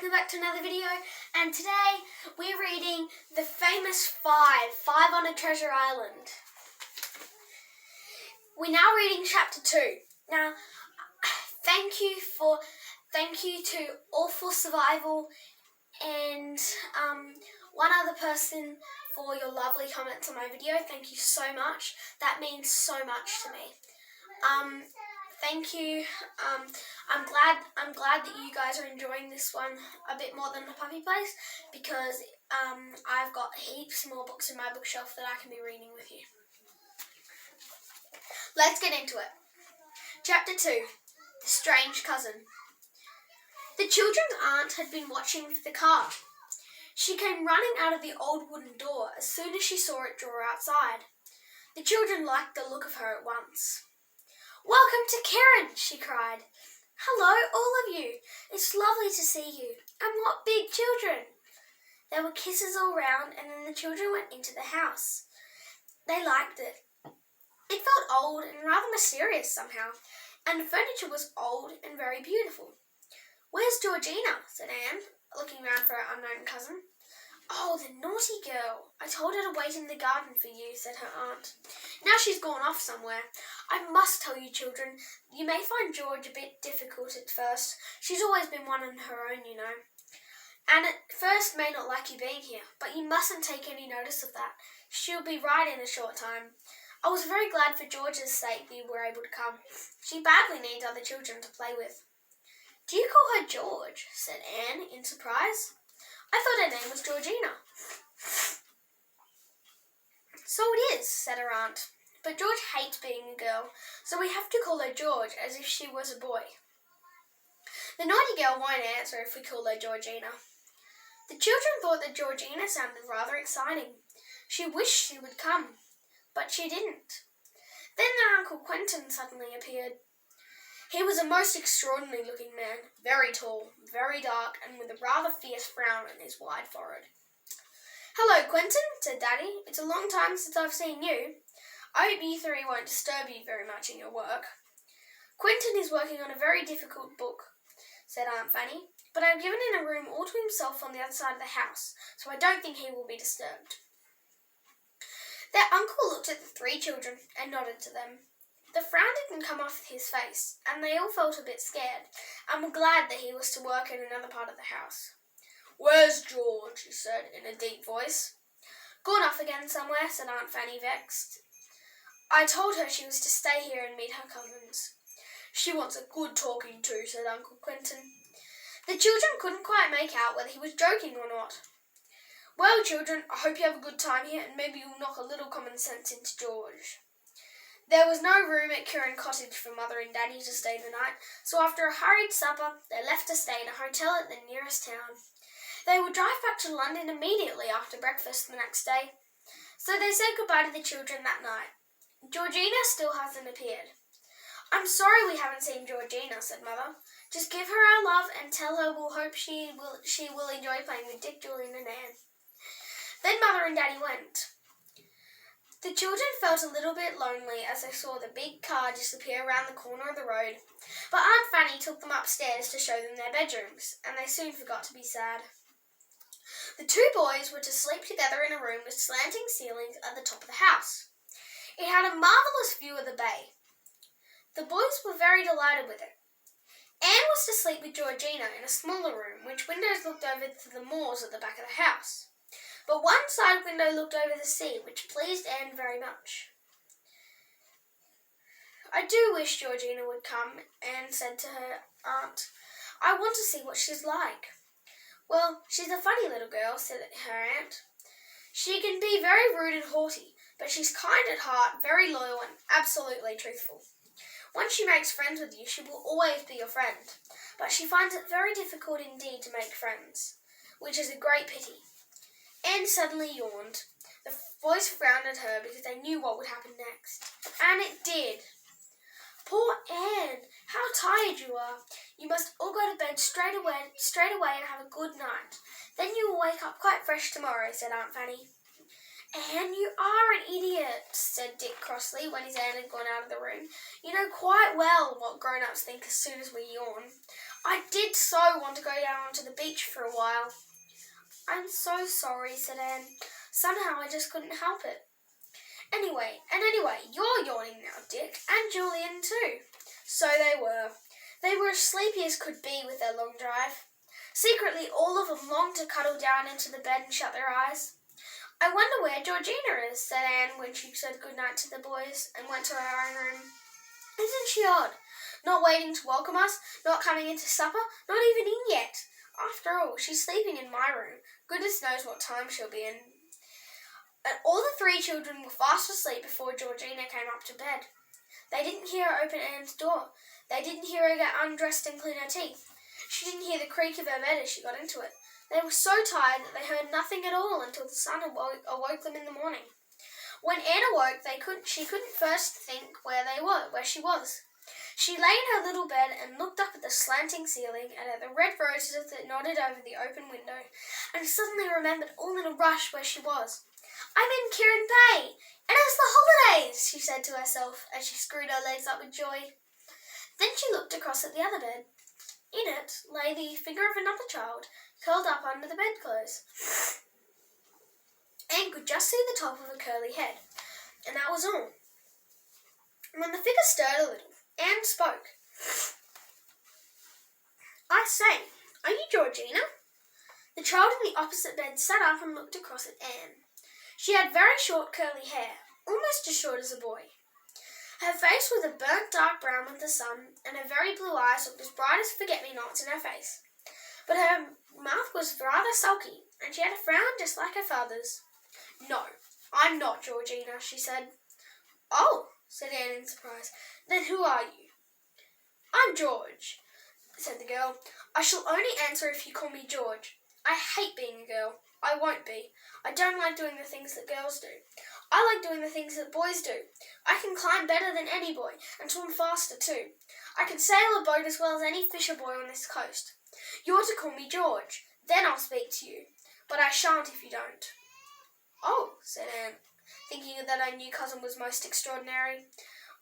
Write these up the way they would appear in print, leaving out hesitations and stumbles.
welcome back to another video, and today we're reading The Famous Five on a Treasure Island. We're now reading chapter 2. Now, thank you to Awful Survival and one other person for your lovely comments on my video. Thank you so much. That means so much to me. Thank you. I'm glad that you guys are enjoying this one a bit more than The Puppy Place, because I've got heaps more books in my bookshelf that I can be reading with you. Let's get into it. Chapter 2, The Strange Cousin. The children's aunt had been watching for the car. She came running out of the old wooden door as soon as she saw it draw outside. The children liked the look of her at once. "Welcome to Keren," she cried. "Hello, all of you. It's lovely to see you. And what big children." There were kisses all round, and then the children went into the house. They liked it. It felt old and rather mysterious somehow, and the furniture was old and very beautiful. "Where's Georgina?" said Anne, looking round for her unknown cousin. "Oh, the naughty girl. I told her to wait in the garden for you," said her aunt. "Now she's gone off somewhere. I must tell you, children, you may find George a bit difficult at first. She's always been one on her own, you know. And at first may not like you being here, but you mustn't take any notice of that. She'll be right in a short time. I was very glad for George's sake that you were able to come. She badly needs other children to play with." "Do you call her George?" said Anne in surprise. "I thought her name was Georgina." "So it is," said her aunt. "But George hates being a girl, so we have to call her George as if she was a boy. The naughty girl won't answer if we call her Georgina." The children thought that Georgina sounded rather exciting. She wished she would come, but she didn't. Then their Uncle Quentin suddenly appeared. He was a most extraordinary looking man, very tall, very dark, and with a rather fierce frown on his wide forehead. "Hello, Quentin," said Daddy. "It's a long time since I've seen you. I hope you three won't disturb you very much in your work." "Quentin is working on a very difficult book," said Aunt Fanny, "but I've given him a room all to himself on the other side of the house, so I don't think he will be disturbed." Their uncle looked at the three children and nodded to them. The frown didn't come off his face, and they all felt a bit scared, and were glad that he was to work in another part of the house. "Where's George?" he said in a deep voice. "Gone off again somewhere," said Aunt Fanny, vexed. "I told her she was to stay here and meet her cousins." "She wants a good talking to," said Uncle Quentin. The children couldn't quite make out whether he was joking or not. "Well, children, I hope you have a good time here, and maybe you'll knock a little common sense into George." There was no room at Keren Cottage for Mother and Daddy to stay the night, so after a hurried supper, they left to stay in a hotel at the nearest town. They would drive back to London immediately after breakfast the next day, so they said goodbye to the children that night. Georgina still hasn't appeared. "I'm sorry we haven't seen Georgina," said Mother. "Just give her our love and tell her we'll hope she will enjoy playing with Dick, Julian and Anne." Then Mother and Daddy went. The children felt a little bit lonely as they saw the big car disappear around the corner of the road, but Aunt Fanny took them upstairs to show them their bedrooms, and they soon forgot to be sad. The two boys were to sleep together in a room with slanting ceilings at the top of the house. It had a marvellous view of the bay. The boys were very delighted with it. Anne was to sleep with Georgina in a smaller room, which windows looked over to the moors at the back of the house. But one side window looked over the sea, which pleased Anne very much. "I do wish Georgina would come," Anne said to her aunt. "I want to see what she's like." "Well, she's a funny little girl," said her aunt. "She can be very rude and haughty, but she's kind at heart, very loyal and absolutely truthful. Once she makes friends with you, she will always be your friend, but she finds it very difficult indeed to make friends, which is a great pity." Anne suddenly yawned. The boys frowned at her because they knew what would happen next. And it did. "Poor Anne, how tired you are. You must all go to bed straight away and have a good night. Then you will wake up quite fresh tomorrow," said Aunt Fanny. "Anne, you are an idiot," said Dick crossly when his aunt had gone out of the room. "You know quite well what grown-ups think as soon as we yawn. I did so want to go down onto the beach for a while. I'm so sorry, said Anne. Somehow I just couldn't help it. Anyway, you're yawning now, Dick, and Julian too. So they were. They were as sleepy as could be with their long drive. Secretly, all of them longed to cuddle down into the bed and shut their eyes. I wonder where Georgina is, said Anne when she said goodnight to the boys and went to her own room. Isn't she odd? Not waiting to welcome us, not coming into supper, not even in yet. After all, she's sleeping in my room. Goodness knows what time she'll be in. And all the three children were fast asleep before Georgina came up to bed. They didn't hear her open Anne's door. They didn't hear her get undressed and clean her teeth. She didn't hear the creak of her bed as she got into it. They were so tired that they heard nothing at all until the sun awoke them in the morning. When Anne awoke, she couldn't first think where she was. She lay in her little bed and looked up at the slanting ceiling and at the red roses that nodded over the open window, and suddenly remembered all in a rush where she was. I'm in Kirin Bay, and it's the holidays, she said to herself as she screwed her legs up with joy. Then she looked across at the other bed. In it lay the figure of another child, curled up under the bedclothes. Anne could just see the top of a curly head, and that was all. When the figure stirred a little, Anne spoke. I say, are you Georgina? The child in the opposite bed sat up and looked across at Anne. She had very short curly hair, almost as short as a boy. Her face was a burnt dark brown with the sun, and her very blue eyes looked as bright as forget-me-nots in her face. But her mouth was rather sulky, and she had a frown just like her father's. No, I'm not Georgina, she said. Oh, said Anne in surprise. Then who are you? I'm George, said the girl. I shall only answer if you call me George. I hate being a girl. I won't be. I don't like doing the things that girls do. I like doing the things that boys do. I can climb better than any boy, and swim faster too. I can sail a boat as well as any fisher boy on this coast. You're to call me George. Then I'll speak to you. But I shan't if you don't. Oh, said Anne, thinking that her new cousin was most extraordinary.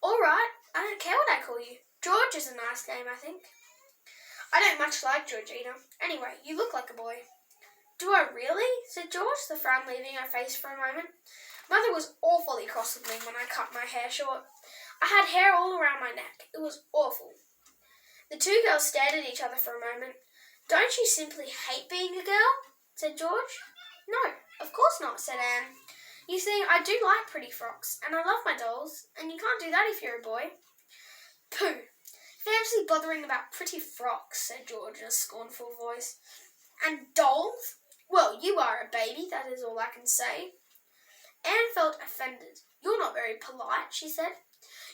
All right, I don't care what I call you. George is a nice name, I think. I don't much like Georgina. Anyway, you look like a boy. Do I really? Said George, the frown leaving her face for a moment. Mother was awfully cross with me when I cut my hair short. I had hair all around my neck. It was awful. The two girls stared at each other for a moment. Don't you simply hate being a girl? Said George. No, of course not, said Anne. You see, I do like pretty frocks, and I love my dolls, and you can't do that if you're a boy. Pooh! Fancy bothering about pretty frocks, said George in a scornful voice. And dolls? Well, you are a baby, that is all I can say. Anne felt offended. You're not very polite, she said.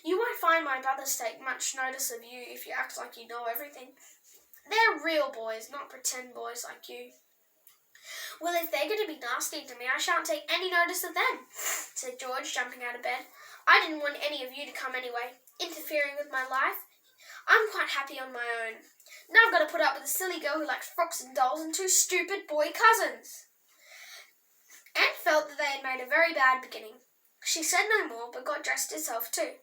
You won't find my brothers take much notice of you if you act like you know everything. They're real boys, not pretend boys like you. Well, if they're going to be nasty to me, I shan't take any notice of them, said George, jumping out of bed. I didn't want any of you to come anyway, interfering with my life. I'm quite happy on my own. Now I've got to put up with a silly girl who likes frocks and dolls and two stupid boy cousins. Anne felt that they had made a very bad beginning. She said no more, but got dressed herself too.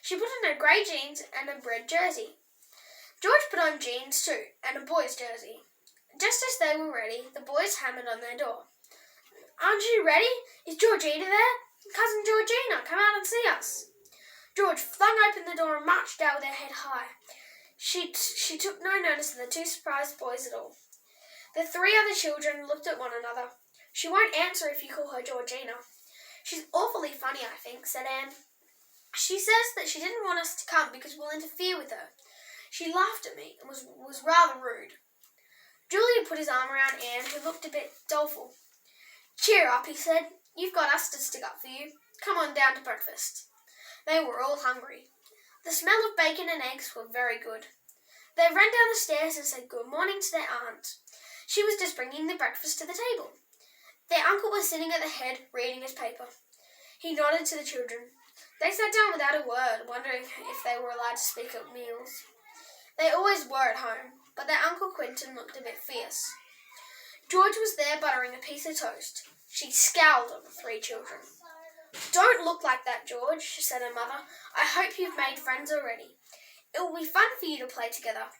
She put on her grey jeans and a red jersey. George put on jeans too, and a boy's jersey. Just as they were ready, the boys hammered on their door. Aren't you ready? Is Georgina there? Cousin Georgina, come out and see us. George flung open the door and marched out with her head high. She took no notice of the two surprised boys at all. The three other children looked at one another. She won't answer if you call her Georgina. She's awfully funny, I think, said Anne. She says that she didn't want us to come because we'll interfere with her. She laughed at me and was rather rude. Julian put his arm around Anne, who looked a bit doleful. Cheer up, he said. You've got us to stick up for you. Come on down to breakfast. They were all hungry. The smell of bacon and eggs were very good. They ran down the stairs and said good morning to their aunt. She was just bringing the breakfast to the table. Their uncle was sitting at the head, reading his paper. He nodded to the children. They sat down without a word, wondering if they were allowed to speak at meals. They always were at home, but their Uncle Quentin looked a bit fierce. George was there buttering a piece of toast. She scowled at the three children. Don't look like that, George, said her mother. I hope you've made friends already. It will be fun for you to play together.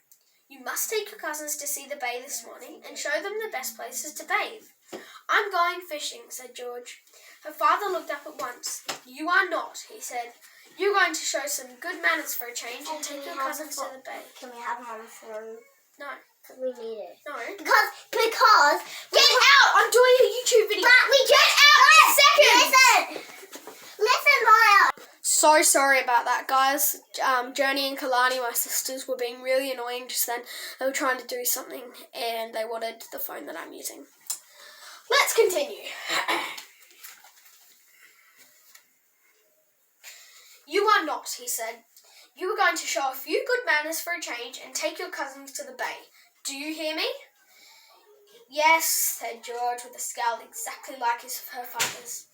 You must take your cousins to see the bay this morning and show them the best places to bathe. I'm going fishing, said George. Her father looked up at once. You are not, he said. You're going to show some good manners for a change and take your cousins to the bay. Can we have them on the phone? No. Because we need it. No. Because Get out! I'm doing a YouTube video. But we Get out in seconds! Listen, Maya! So sorry about that, guys. Journey and Kalani, my sisters, were being really annoying just then. They were trying to do something and they wanted the phone that I'm using. Let's continue. You are not, he said. You are going to show a few good manners for a change and take your cousins to the bay. Do you hear me? Yes, said George with a scowl exactly like her father's.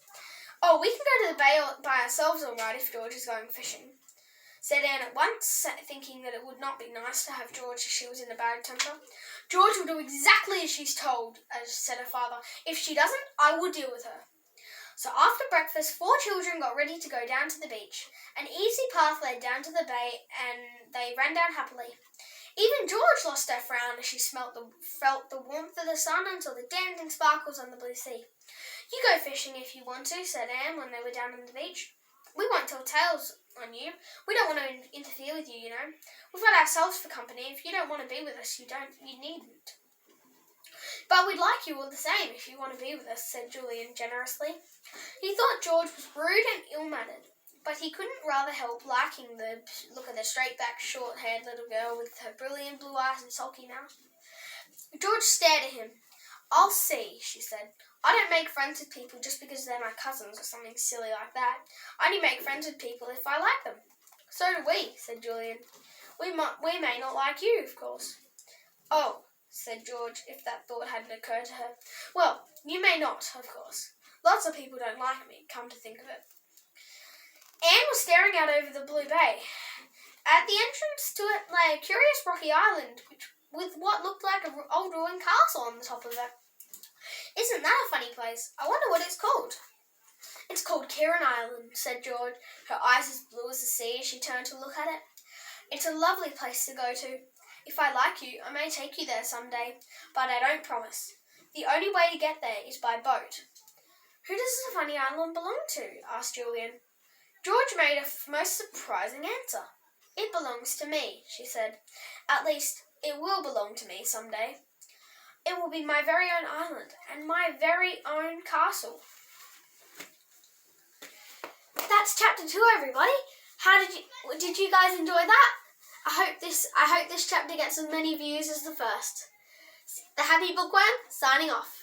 Oh, we can go to the bay by ourselves all right if George is going fishing, said Anne at once, thinking that it would not be nice to have George if she was in a bad temper. George will do exactly as she's told, said her father. If she doesn't, I will deal with her. So after breakfast, 4 children got ready to go down to the beach. An easy path led down to the bay, and they ran down happily. Even George lost her frown as she felt the warmth of the sun until the dancing sparkles on the blue sea. You go fishing if you want to, said Anne when they were down on the beach. We won't tell tales on you. We don't want to interfere with you, you know. We've got ourselves for company. If you don't want to be with us, you needn't. But we'd like you all the same if you want to be with us, said Julian generously. He thought George was rude and ill-mannered, but he couldn't rather help liking the look of the straight-backed, short-haired little girl with her brilliant blue eyes and sulky mouth. George stared at him. I'll see, she said. I don't make friends with people just because they're my cousins or something silly like that. I only make friends with people if I like them. So do we, said Julian. We may not like you, of course. Oh, said George, if that thought hadn't occurred to her. Well, you may not, of course. Lots of people don't like me, come to think of it. Anne was staring out over the blue bay. At the entrance to it lay a curious rocky island with what looked like an old ruined castle on the top of it. Isn't that a funny place? I wonder what it's called. It's called Kieran Island, said George, her eyes as blue as the sea as she turned to look at it. It's a lovely place to go to. If I like you, I may take you there some day, but I don't promise. The only way to get there is by boat. Who does the funny island belong to? Asked Julian. George made a most surprising answer. It belongs to me, she said. At least, it will belong to me some day. It will be my very own island and my very own castle. That's chapter 2, everybody. Did you guys enjoy that? I hope this chapter gets as many views as the first. The Happy Bookworm, signing off.